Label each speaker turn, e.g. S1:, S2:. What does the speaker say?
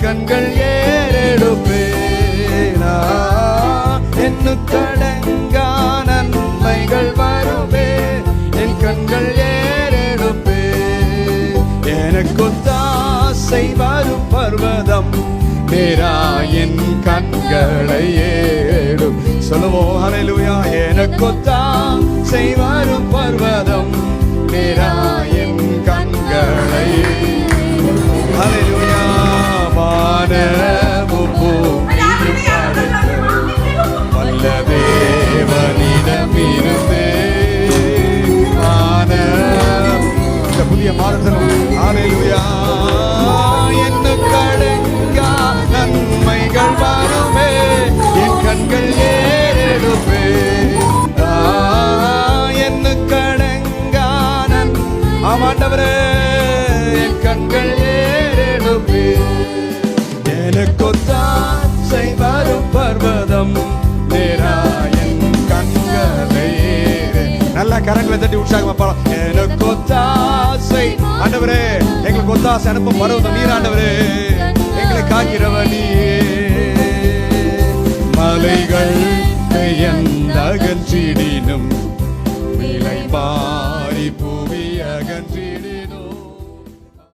S1: கண்கள் ஏறெடுப்பேனா, எண்ணுக்கடங்கா நன்மைகள் வருமே, என் கண்கள் ஏறெடுப்பே. எனக்கொத்தாசை வரும் பர்வதம் நேரா என் கண்களை ஏடும். சொல்லுவோம் ஹல்லேலூயா. எனக்கொத்தாசை வரும் பர்வதம் நேரா என் கண்களை ஹல்லேலூயா. வானமும் பூமியும் படைத்த வல்ல தேவனிடமிருந்தே இந்த புதிய மாதத்திலும் ஹல்லேலூயா. எண்ணுக்கடங்கா நன்மைகள் வருமே, என் கண்கள் ஏறெடுப்பே. எண்ணுக்கடங்கா ஆமாண்டவரே, என் கண்கள் ஏறெடுப்பே. எனக்கொத்தாசை வரும் பர்வதம் நேரா என் கண்களை ஏறு. நல்லா கரங்களை தட்டி உற்சாகமா பாடலாம். எனக்கொத்தாசை ஆண்டவரே, எங்களுக்கு ஒத்தாசை அனுப்பும் பர்வதம் நீர் ஆண்டவரே, எங்களை காக்கிறவ நீயே. மலைகள் பெயர்ந்தகன்றிட